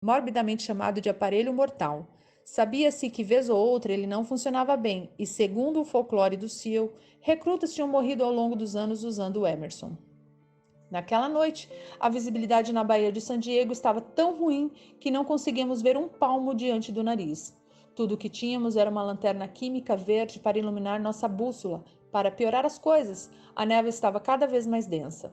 morbidamente chamado de aparelho mortal. Sabia-se que vez ou outra ele não funcionava bem e, segundo o folclore do SEAL, recrutas tinham morrido ao longo dos anos usando o Emerson. Naquela noite, a visibilidade na Baía de San Diego estava tão ruim que não conseguíamos ver um palmo diante do nariz. Tudo o que tínhamos era uma lanterna química verde para iluminar nossa bússola. Para piorar as coisas, a névoa estava cada vez mais densa.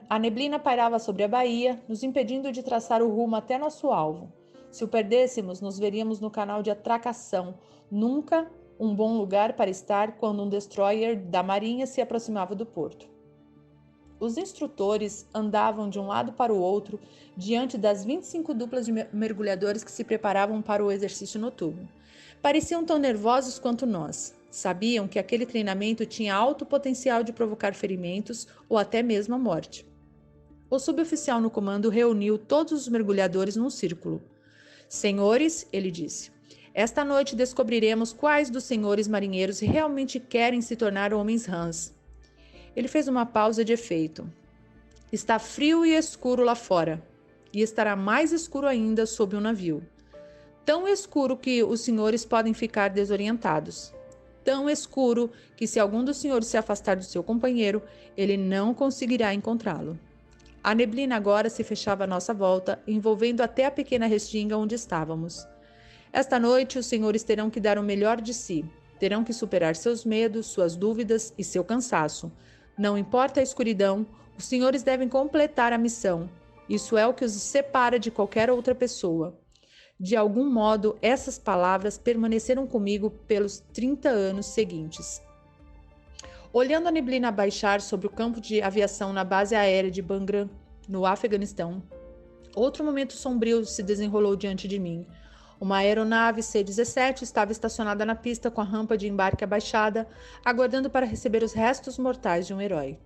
A neblina pairava sobre a baía, nos impedindo de traçar o rumo até nosso alvo. Se o perdêssemos, nos veríamos no canal de atracação. Nunca um bom lugar para estar quando um destroyer da marinha se aproximava do porto. Os instrutores andavam de um lado para o outro diante das 25 duplas de mergulhadores que se preparavam para o exercício noturno. Pareciam tão nervosos quanto nós. Sabiam que aquele treinamento tinha alto potencial de provocar ferimentos ou até mesmo a morte. O suboficial no comando reuniu todos os mergulhadores num círculo. Senhores, ele disse, esta noite descobriremos quais dos senhores marinheiros realmente querem se tornar homens rãs. Ele fez uma pausa de efeito. Está frio e escuro lá fora, e estará mais escuro ainda sob o navio. Tão escuro que os senhores podem ficar desorientados. Tão escuro que, se algum dos senhores se afastar do seu companheiro, ele não conseguirá encontrá-lo. A neblina agora se fechava à nossa volta, envolvendo até a pequena restinga onde estávamos. Esta noite, os senhores terão que dar o melhor de si. Terão que superar seus medos, suas dúvidas e seu cansaço. Não importa a escuridão, os senhores devem completar a missão. Isso é o que os separa de qualquer outra pessoa. De algum modo, essas palavras permaneceram comigo pelos 30 anos seguintes. Olhando a neblina baixar sobre o campo de aviação na base aérea de Bagram, no Afeganistão, outro momento sombrio se desenrolou diante de mim. Uma aeronave C-17 estava estacionada na pista com a rampa de embarque abaixada, aguardando para receber os restos mortais de um herói.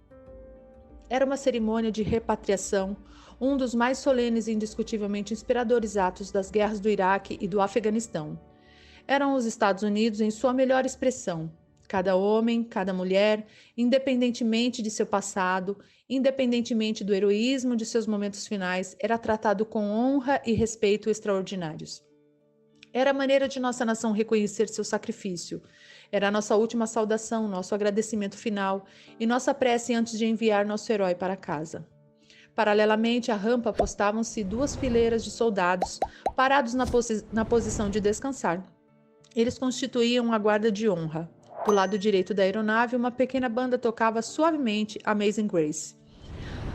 Era uma cerimônia de repatriação, um dos mais solenes e indiscutivelmente inspiradores atos das guerras do Iraque e do Afeganistão. Eram os Estados Unidos em sua melhor expressão. Cada homem, cada mulher, independentemente de seu passado, independentemente do heroísmo de seus momentos finais, era tratado com honra e respeito extraordinários. Era a maneira de nossa nação reconhecer seu sacrifício. Era a nossa última saudação, nosso agradecimento final e nossa prece antes de enviar nosso herói para casa. Paralelamente à rampa postavam-se 2 fileiras de soldados, parados na posição de descansar. Eles constituíam a guarda de honra. Do lado direito da aeronave, uma pequena banda tocava suavemente Amazing Grace.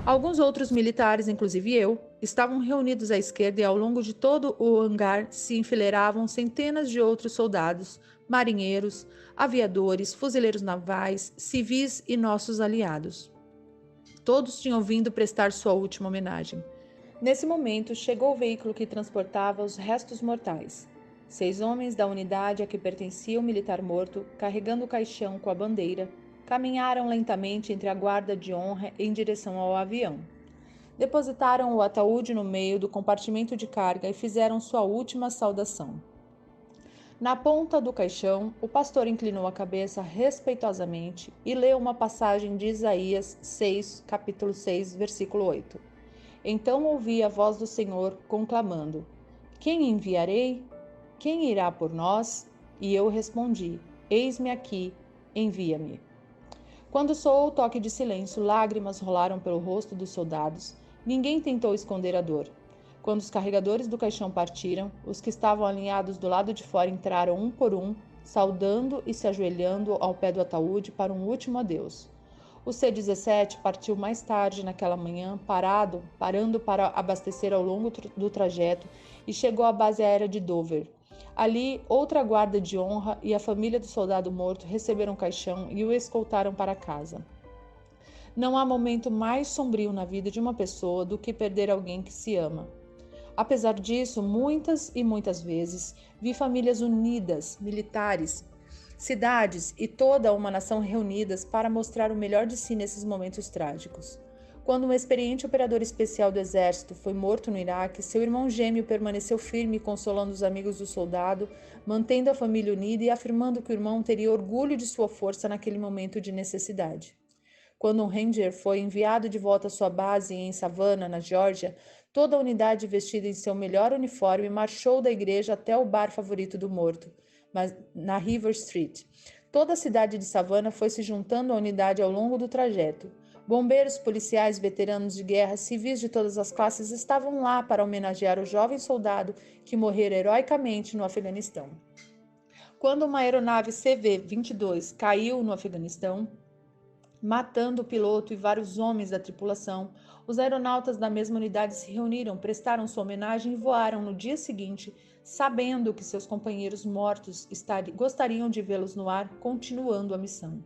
Alguns outros militares, inclusive eu, estavam reunidos à esquerda e ao longo de todo o hangar se enfileiravam centenas de outros soldados, marinheiros, aviadores, fuzileiros navais, civis e nossos aliados. Todos tinham vindo prestar sua última homenagem. Nesse momento, chegou o veículo que transportava os restos mortais. 6 homens da unidade a que pertencia o militar morto, carregando o caixão com a bandeira, caminharam lentamente entre a guarda de honra em direção ao avião. Depositaram o ataúde no meio do compartimento de carga e fizeram sua última saudação. Na ponta do caixão, o pastor inclinou a cabeça respeitosamente e leu uma passagem de Isaías 6, capítulo 6, versículo 8. Então ouvi a voz do Senhor conclamando: Quem enviarei? Quem irá por nós? E eu respondi: Eis-me aqui, envia-me. Quando soou o toque de silêncio, lágrimas rolaram pelo rosto dos soldados. Ninguém tentou esconder a dor. Quando os carregadores do caixão partiram, os que estavam alinhados do lado de fora entraram um por um, saudando e se ajoelhando ao pé do ataúde para um último adeus. O C-17 partiu mais tarde naquela manhã, parando para abastecer ao longo do trajeto e chegou à base aérea de Dover. Ali, outra guarda de honra e a família do soldado morto receberam o caixão e o escoltaram para casa. Não há momento mais sombrio na vida de uma pessoa do que perder alguém que se ama. Apesar disso, muitas e muitas vezes, vi famílias unidas, militares, cidades e toda uma nação reunidas para mostrar o melhor de si nesses momentos trágicos. Quando um experiente operador especial do exército foi morto no Iraque, seu irmão gêmeo permaneceu firme, consolando os amigos do soldado, mantendo a família unida e afirmando que o irmão teria orgulho de sua força naquele momento de necessidade. Quando um Ranger foi enviado de volta à sua base em Savannah, na Geórgia, Toda a unidade vestida em seu melhor uniforme marchou da igreja até o bar favorito do morto, na River Street. Toda a cidade de Savannah foi se juntando à unidade ao longo do trajeto. Bombeiros, policiais, veteranos de guerra, civis de todas as classes estavam lá para homenagear o jovem soldado que morrera heroicamente no Afeganistão. Quando uma aeronave CV-22 caiu no Afeganistão, matando o piloto e vários homens da tripulação, os aeronautas da mesma unidade se reuniram, prestaram sua homenagem e voaram no dia seguinte, sabendo que seus companheiros mortos gostariam de vê-los no ar, continuando a missão.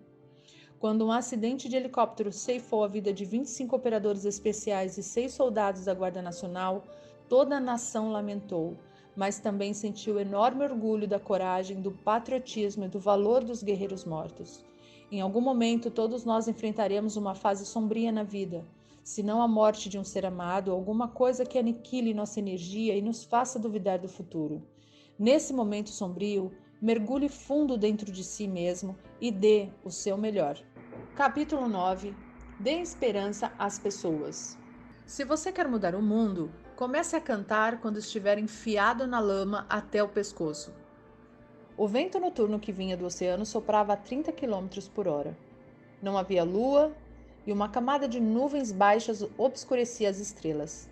Quando um acidente de helicóptero ceifou a vida de 25 operadores especiais e 6 soldados da Guarda Nacional, toda a nação lamentou, mas também sentiu enorme orgulho da coragem, do patriotismo e do valor dos guerreiros mortos. Em algum momento, todos nós enfrentaremos uma fase sombria na vida, se não a morte de um ser amado, alguma coisa que aniquile nossa energia e nos faça duvidar do futuro. Nesse momento sombrio, mergulhe fundo dentro de si mesmo e dê o seu melhor. Capítulo 9. Dê esperança às pessoas. Se você quer mudar o mundo, comece a cantar quando estiver enfiado na lama até o pescoço. O vento noturno que vinha do oceano soprava a 30 km por hora. Não havia lua e uma camada de nuvens baixas obscurecia as estrelas.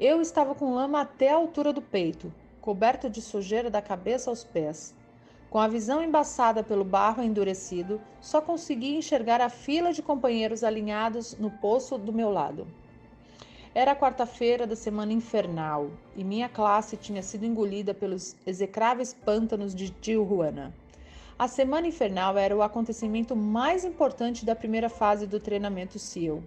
Eu estava com lama até a altura do peito, coberto de sujeira da cabeça aos pés. Com a visão embaçada pelo barro endurecido, só conseguia enxergar a fila de companheiros alinhados no poço do meu lado. Era a quarta-feira da semana infernal e minha classe tinha sido engolida pelos execráveis pântanos de Tijuana. A semana infernal era o acontecimento mais importante da primeira fase do treinamento SEAL.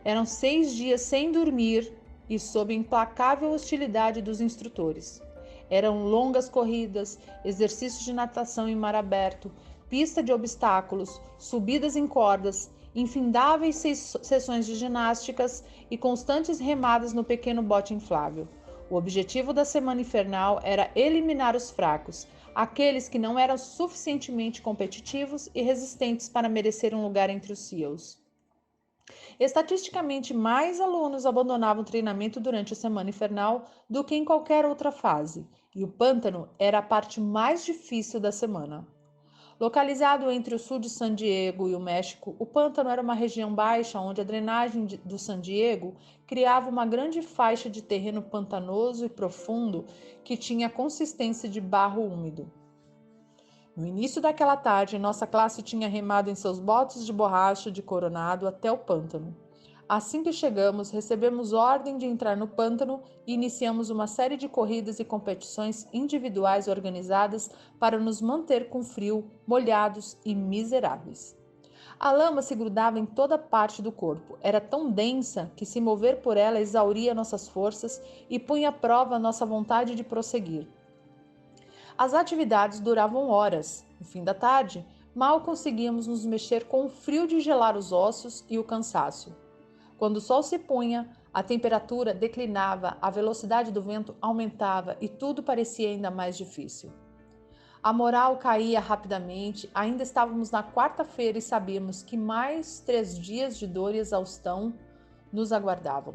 Eram 6 dias sem dormir e sob implacável hostilidade dos instrutores. Eram longas corridas, exercícios de natação em mar aberto, pista de obstáculos, subidas em cordas, infindáveis sessões de ginásticas e constantes remadas no pequeno bote inflável. O objetivo da semana infernal era eliminar os fracos, aqueles que não eram suficientemente competitivos e resistentes para merecer um lugar entre os SEALs. Estatisticamente, mais alunos abandonavam o treinamento durante a semana infernal do que em qualquer outra fase, e o pântano era a parte mais difícil da semana. Localizado entre o sul de San Diego e o México, o pântano era uma região baixa onde a drenagem do San Diego criava uma grande faixa de terreno pantanoso e profundo que tinha consistência de barro úmido. No início daquela tarde, nossa classe tinha remado em seus botes de borracha de Coronado até o pântano. Assim que chegamos, recebemos ordem de entrar no pântano e iniciamos uma série de corridas e competições individuais organizadas para nos manter com frio, molhados e miseráveis. A lama se grudava em toda parte do corpo. Era tão densa que se mover por ela exauria nossas forças e punha à prova nossa vontade de prosseguir. As atividades duravam horas. No fim da tarde, mal conseguíamos nos mexer com o frio de gelar os ossos e o cansaço. Quando o sol se punha, a temperatura declinava, a velocidade do vento aumentava e tudo parecia ainda mais difícil. A moral caía rapidamente, ainda estávamos na quarta-feira e sabíamos que mais 3 dias de dor e exaustão nos aguardavam.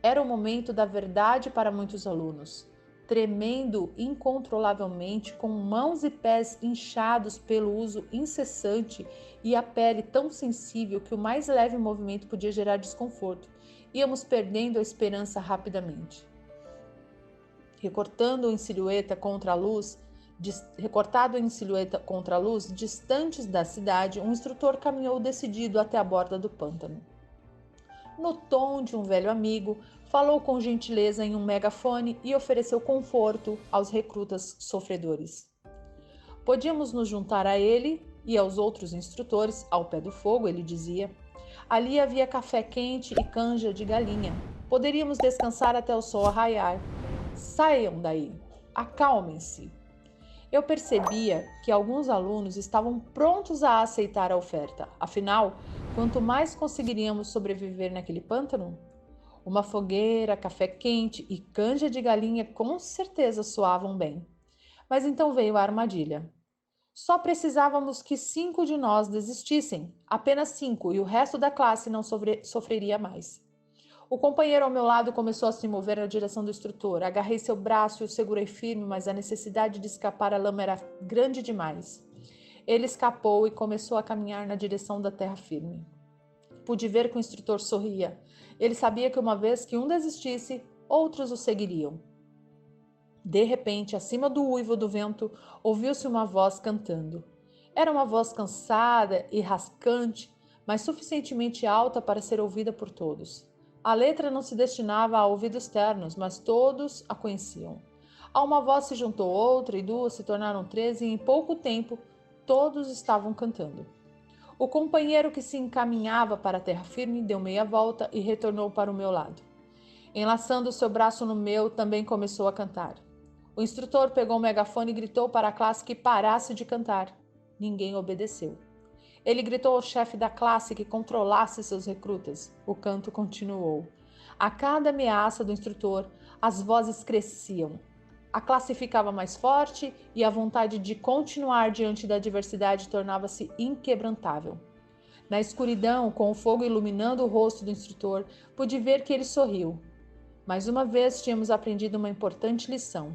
Era o momento da verdade para muitos alunos, tremendo incontrolavelmente, com mãos e pés inchados pelo uso incessante e a pele tão sensível que o mais leve movimento podia gerar desconforto. Íamos perdendo a esperança rapidamente. Recortado em silhueta contra a luz, distantes da cidade, um instrutor caminhou decidido até a borda do pântano. No tom de um velho amigo, falou com gentileza em um megafone e ofereceu conforto aos recrutas sofredores. Podíamos nos juntar a ele e aos outros instrutores ao pé do fogo, ele dizia. Ali havia café quente e canja de galinha. Poderíamos descansar até o sol arraiar. Saiam daí, acalmem-se. Eu percebia que alguns alunos estavam prontos a aceitar a oferta. Afinal, quanto mais conseguiríamos sobreviver naquele pântano? Uma fogueira, café quente e canja de galinha com certeza soavam bem. Mas então veio a armadilha. Só precisávamos que 5 de nós desistissem, apenas 5, e o resto da classe não sofreria mais. O companheiro ao meu lado começou a se mover na direção do instrutor. Agarrei seu braço e o segurei firme, mas a necessidade de escapar à lama era grande demais. Ele escapou e começou a caminhar na direção da terra firme. Pude ver que o instrutor sorria. Ele sabia que uma vez que um desistisse, outros o seguiriam. De repente, acima do uivo do vento, ouviu-se uma voz cantando. Era uma voz cansada e rascante, mas suficientemente alta para ser ouvida por todos. A letra não se destinava a ouvidos ternos, mas todos a conheciam. A uma voz se juntou outra e duas se tornaram 13 e em pouco tempo todos estavam cantando. O companheiro que se encaminhava para a terra firme deu meia volta e retornou para o meu lado. Enlaçando seu braço no meu, também começou a cantar. O instrutor pegou o megafone e gritou para a classe que parasse de cantar. Ninguém obedeceu. Ele gritou ao chefe da classe que controlasse seus recrutas. O canto continuou. A cada ameaça do instrutor, as vozes cresciam. A classe ficava mais forte e a vontade de continuar diante da adversidade tornava-se inquebrantável. Na escuridão, com o fogo iluminando o rosto do instrutor, pude ver que ele sorriu. Mais uma vez tínhamos aprendido uma importante lição.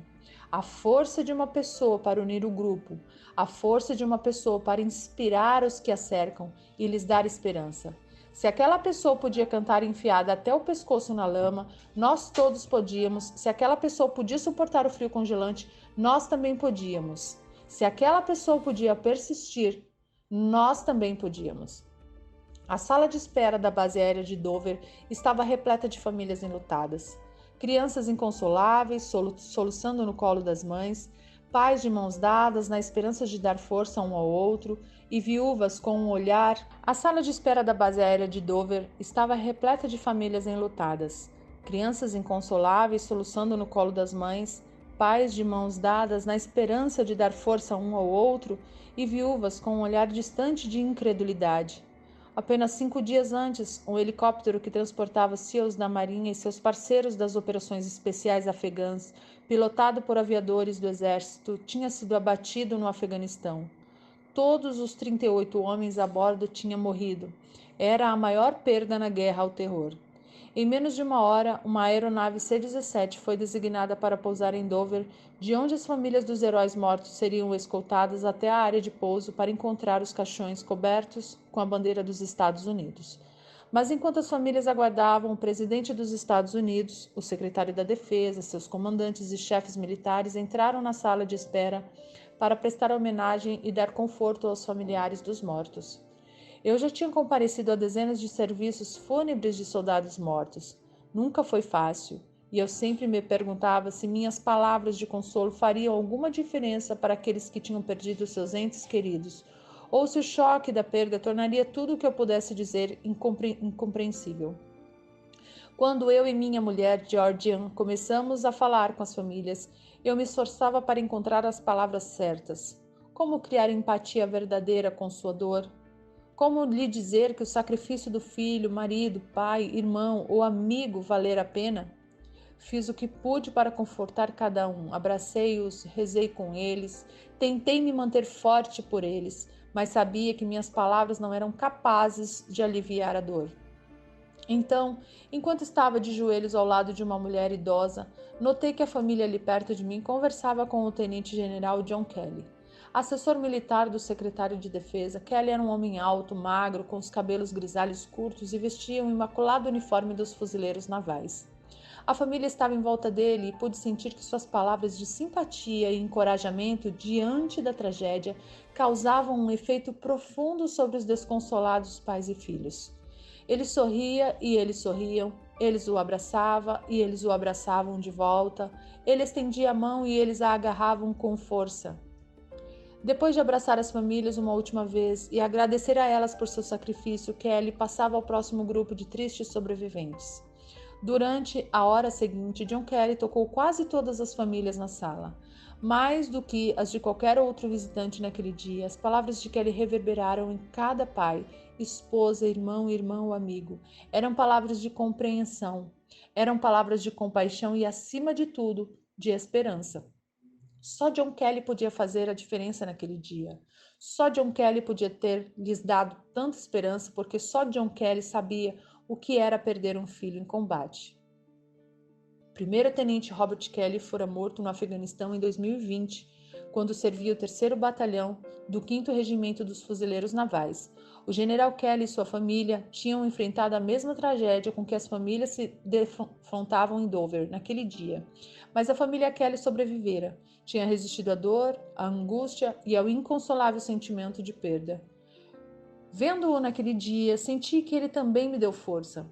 A força de uma pessoa para unir o grupo, a força de uma pessoa para inspirar os que a cercam e lhes dar esperança. Se aquela pessoa podia cantar enfiada até o pescoço na lama, nós todos podíamos. Se aquela pessoa podia suportar o frio congelante, nós também podíamos. Se aquela pessoa podia persistir, nós também podíamos. A sala de espera da base aérea de Dover estava repleta de famílias enlutadas. Crianças inconsoláveis, soluçando no colo das mães, pais de mãos dadas na esperança de dar força um ao outro e viúvas com um olhar. A sala de espera da base aérea de Dover estava repleta de famílias enlutadas. Crianças inconsoláveis, soluçando no colo das mães, pais de mãos dadas na esperança de dar força um ao outro e viúvas com um olhar distante de incredulidade. Apenas 5 dias antes, um helicóptero que transportava SEALs da Marinha e seus parceiros das operações especiais afegãs, pilotado por aviadores do Exército, tinha sido abatido no Afeganistão. Todos os 38 homens a bordo tinham morrido. Era a maior perda na guerra ao terror. Em menos de uma hora, uma aeronave C-17 foi designada para pousar em Dover, de onde as famílias dos heróis mortos seriam escoltadas até a área de pouso para encontrar os caixões cobertos com a bandeira dos Estados Unidos. Mas enquanto as famílias aguardavam, o presidente dos Estados Unidos, o secretário da Defesa, seus comandantes e chefes militares entraram na sala de espera para prestar homenagem e dar conforto aos familiares dos mortos. Eu já tinha comparecido a dezenas de serviços fúnebres de soldados mortos. Nunca foi fácil, e eu sempre me perguntava se minhas palavras de consolo fariam alguma diferença para aqueles que tinham perdido seus entes queridos, ou se o choque da perda tornaria tudo o que eu pudesse dizer incompreensível. Quando eu e minha mulher, Georgian, começamos a falar com as famílias, eu me esforçava para encontrar as palavras certas. Como criar empatia verdadeira com sua dor? Como lhe dizer que o sacrifício do filho, marido, pai, irmão ou amigo valer a pena? Fiz o que pude para confortar cada um, abracei-os, rezei com eles, tentei me manter forte por eles, mas sabia que minhas palavras não eram capazes de aliviar a dor. Então, enquanto estava de joelhos ao lado de uma mulher idosa, notei que a família ali perto de mim conversava com o tenente-general John Kelly. Assessor militar do secretário de Defesa, Kelly era um homem alto, magro, com os cabelos grisalhos curtos e vestia um imaculado uniforme dos fuzileiros navais. A família estava em volta dele e pude sentir que suas palavras de simpatia e encorajamento diante da tragédia causavam um efeito profundo sobre os desconsolados pais e filhos. Ele sorria e eles sorriam, eles o abraçavam e eles o abraçavam de volta, ele estendia a mão e eles a agarravam com força. Depois de abraçar as famílias uma última vez e agradecer a elas por seu sacrifício, Kelly passava ao próximo grupo de tristes sobreviventes. Durante a hora seguinte, John Kelly tocou quase todas as famílias na sala. Mais do que as de qualquer outro visitante naquele dia, as palavras de Kelly reverberaram em cada pai, esposa, irmão, irmão ou amigo. Eram palavras de compreensão, eram palavras de compaixão e, acima de tudo, de esperança. Só John Kelly podia fazer a diferença naquele dia. Só John Kelly podia ter lhes dado tanta esperança, porque só John Kelly sabia o que era perder um filho em combate. O primeiro-tenente Robert Kelly fora morto no Afeganistão em 2020, quando servia o 3º Batalhão do 5º Regimento dos Fuzileiros Navais. O general Kelly e sua família tinham enfrentado a mesma tragédia com que as famílias se defrontavam em Dover naquele dia, mas a família Kelly sobrevivera. Tinha resistido à dor, à angústia e ao inconsolável sentimento de perda. Vendo-o naquele dia, senti que ele também me deu força.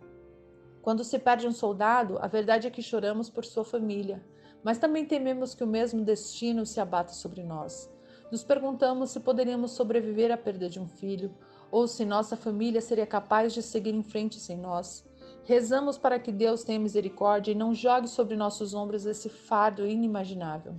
Quando se perde um soldado, a verdade é que choramos por sua família, mas também tememos que o mesmo destino se abata sobre nós. Nos perguntamos se poderíamos sobreviver à perda de um filho, ou se nossa família seria capaz de seguir em frente sem nós. Rezamos para que Deus tenha misericórdia e não jogue sobre nossos ombros esse fardo inimaginável.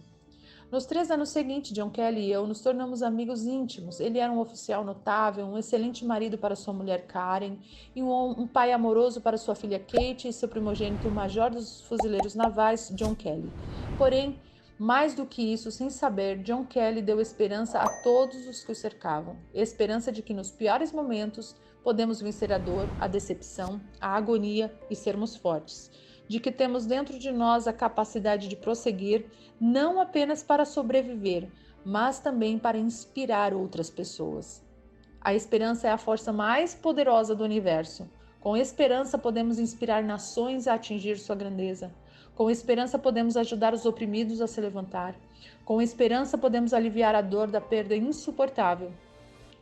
Nos 3 anos seguintes, John Kelly e eu nos tornamos amigos íntimos. Ele era um oficial notável, um excelente marido para sua mulher Karen e um pai amoroso para sua filha Kate e seu primogênito, o major dos fuzileiros navais, John Kelly. Porém, mais do que isso, sem saber, John Kelly deu esperança a todos os que o cercavam. Esperança de que nos piores momentos podemos vencer a dor, a decepção, a agonia e sermos fortes. De que temos dentro de nós a capacidade de prosseguir, não apenas para sobreviver, mas também para inspirar outras pessoas. A esperança é a força mais poderosa do universo. Com esperança podemos inspirar nações a atingir sua grandeza. Com esperança podemos ajudar os oprimidos a se levantar. Com esperança podemos aliviar a dor da perda insuportável.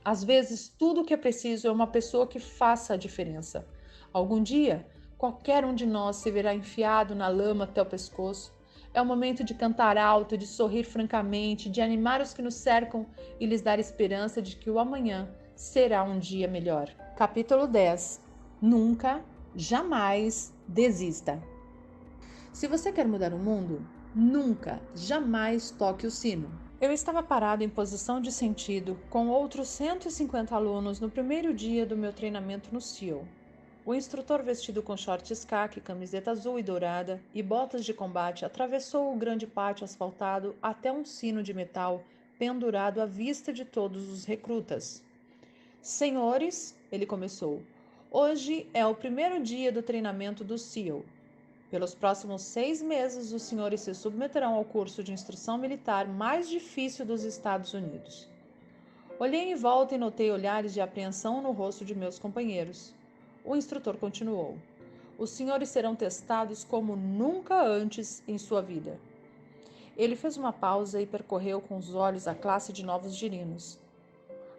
Às vezes, tudo o que é preciso é uma pessoa que faça a diferença. Algum dia, qualquer um de nós se verá enfiado na lama até o pescoço. É o momento de cantar alto, de sorrir francamente, de animar os que nos cercam e lhes dar esperança de que o amanhã será um dia melhor. Capítulo 10. Nunca, jamais desista. Se você quer mudar o mundo, nunca, jamais toque o sino. Eu estava parado em posição de sentido com outros 150 alunos no primeiro dia do meu treinamento no SEAL. O instrutor, vestido com shorts caqui, camiseta azul e dourada e botas de combate, atravessou o grande pátio asfaltado até um sino de metal pendurado à vista de todos os recrutas. Senhores, ele começou, hoje é o primeiro dia do treinamento do SEAL. Pelos próximos 6 meses, os senhores se submeterão ao curso de instrução militar mais difícil dos Estados Unidos. Olhei em volta e notei olhares de apreensão no rosto de meus companheiros. O instrutor continuou. Os senhores serão testados como nunca antes em sua vida. Ele fez uma pausa e percorreu com os olhos a classe de novos girinos.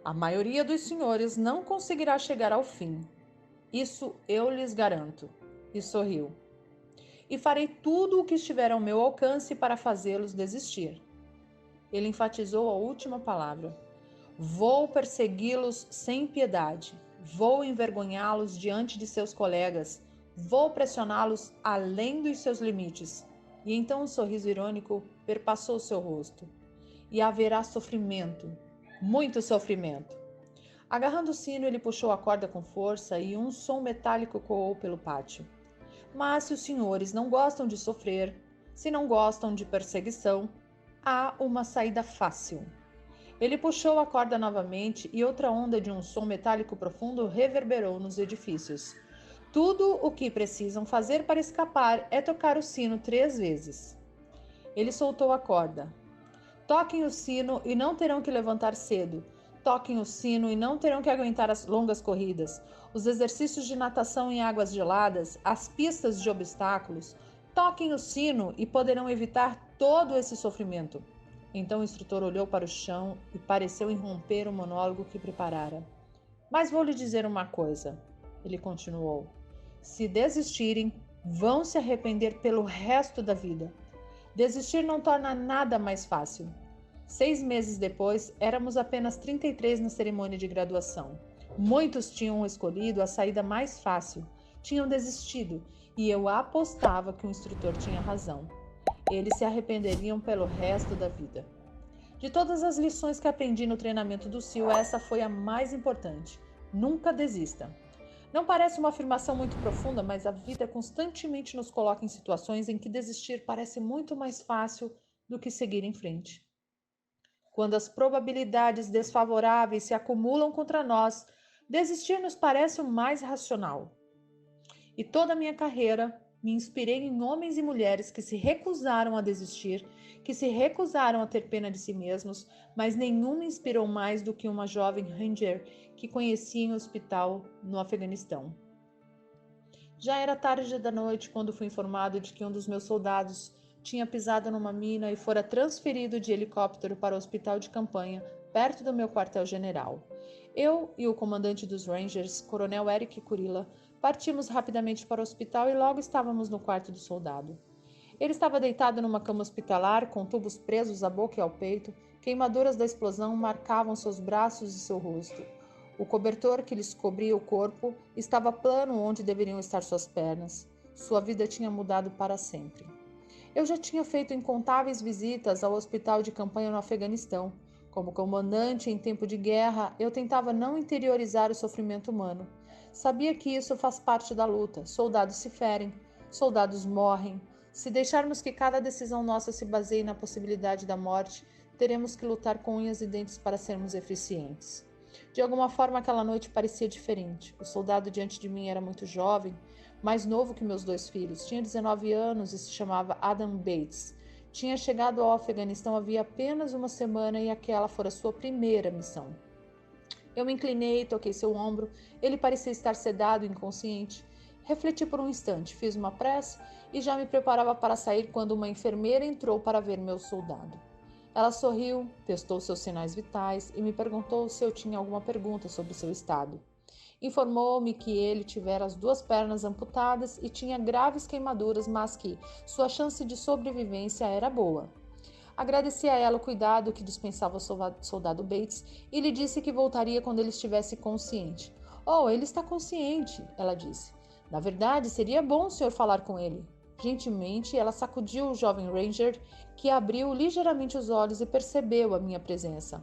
A maioria dos senhores não conseguirá chegar ao fim. Isso eu lhes garanto. E sorriu. E farei tudo o que estiver ao meu alcance para fazê-los desistir. Ele enfatizou a última palavra. Vou persegui-los sem piedade. Vou envergonhá-los diante de seus colegas. Vou pressioná-los além dos seus limites. E então um sorriso irônico perpassou seu rosto. E haverá sofrimento, muito sofrimento. Agarrando o sino, ele puxou a corda com força e um som metálico ecoou pelo pátio. Mas se os senhores não gostam de sofrer, se não gostam de perseguição, há uma saída fácil. Ele puxou a corda novamente e outra onda de um som metálico profundo reverberou nos edifícios. Tudo o que precisam fazer para escapar é tocar o sino 3 vezes. Ele soltou a corda. Toquem o sino e não terão que levantar cedo. Toquem o sino e não terão que aguentar as longas corridas, os exercícios de natação em águas geladas, as pistas de obstáculos. Toquem o sino e poderão evitar todo esse sofrimento. Então o instrutor olhou para o chão e pareceu interromper o monólogo que preparara. Mas vou lhe dizer uma coisa, ele continuou. Se desistirem, vão se arrepender pelo resto da vida. Desistir não torna nada mais fácil. 6 meses depois, éramos apenas 33 na cerimônia de graduação. Muitos tinham escolhido a saída mais fácil, tinham desistido, e eu apostava que o instrutor tinha razão. Eles se arrependeriam pelo resto da vida. De todas as lições que aprendi no treinamento do SEAL, essa foi a mais importante. Nunca desista. Não parece uma afirmação muito profunda, mas a vida constantemente nos coloca em situações em que desistir parece muito mais fácil do que seguir em frente. Quando as probabilidades desfavoráveis se acumulam contra nós, desistir nos parece o mais racional. E toda a minha carreira me inspirei em homens e mulheres que se recusaram a desistir, que se recusaram a ter pena de si mesmos, mas nenhum me inspirou mais do que uma jovem Ranger que conheci em um hospital no Afeganistão. Já era tarde da noite quando fui informado de que um dos meus soldados tinha pisado numa mina e fora transferido de helicóptero para o hospital de campanha, perto do meu quartel-general. Eu e o comandante dos Rangers, Coronel Eric Kurila, partimos rapidamente para o hospital e logo estávamos no quarto do soldado. Ele estava deitado numa cama hospitalar, com tubos presos à boca e ao peito. Queimaduras da explosão marcavam seus braços e seu rosto. O cobertor que lhes cobria o corpo estava plano onde deveriam estar suas pernas. Sua vida tinha mudado para sempre. Eu já tinha feito incontáveis visitas ao hospital de campanha no Afeganistão. Como comandante em tempo de guerra, eu tentava não interiorizar o sofrimento humano. Sabia que isso faz parte da luta. Soldados se ferem, soldados morrem. Se deixarmos que cada decisão nossa se baseie na possibilidade da morte, teremos que lutar com unhas e dentes para sermos eficientes. De alguma forma, aquela noite parecia diferente. O soldado diante de mim era muito jovem, mais novo que meus 2 filhos. Tinha 19 anos e se chamava Adam Bates. Tinha chegado ao Afeganistão havia apenas uma semana e aquela fora sua primeira missão. Eu me inclinei, toquei seu ombro. Ele parecia estar sedado e inconsciente. Refleti por um instante, fiz uma prece e já me preparava para sair quando uma enfermeira entrou para ver meu soldado. Ela sorriu, testou seus sinais vitais e me perguntou se eu tinha alguma pergunta sobre seu estado. Informou-me que ele tivera as 2 pernas amputadas e tinha graves queimaduras, mas que sua chance de sobrevivência era boa. Agradeci a ela o cuidado que dispensava o soldado Bates e lhe disse que voltaria quando ele estivesse consciente. Oh, ele está consciente, ela disse. Na verdade, seria bom o senhor falar com ele. Gentilmente, ela sacudiu o jovem Ranger, que abriu ligeiramente os olhos e percebeu a minha presença.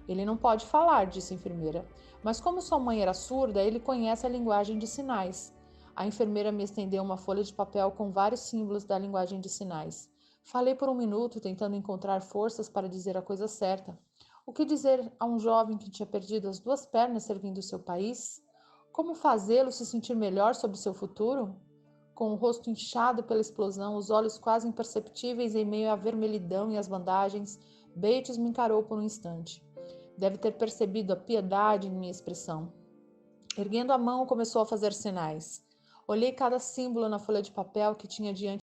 Ele não pode falar, disse a enfermeira, mas como sua mãe era surda, ele conhece a linguagem de sinais. A enfermeira me estendeu uma folha de papel com vários símbolos da linguagem de sinais. Falei por um minuto, tentando encontrar forças para dizer a coisa certa. O que dizer a um jovem que tinha perdido as 2 pernas servindo o seu país? Como fazê-lo se sentir melhor sobre seu futuro? Com o rosto inchado pela explosão, os olhos quase imperceptíveis em meio à vermelhidão e às bandagens, Bates me encarou por um instante. Deve ter percebido a piedade em minha expressão. Erguendo a mão, começou a fazer sinais. Olhei cada símbolo na folha de papel que tinha diante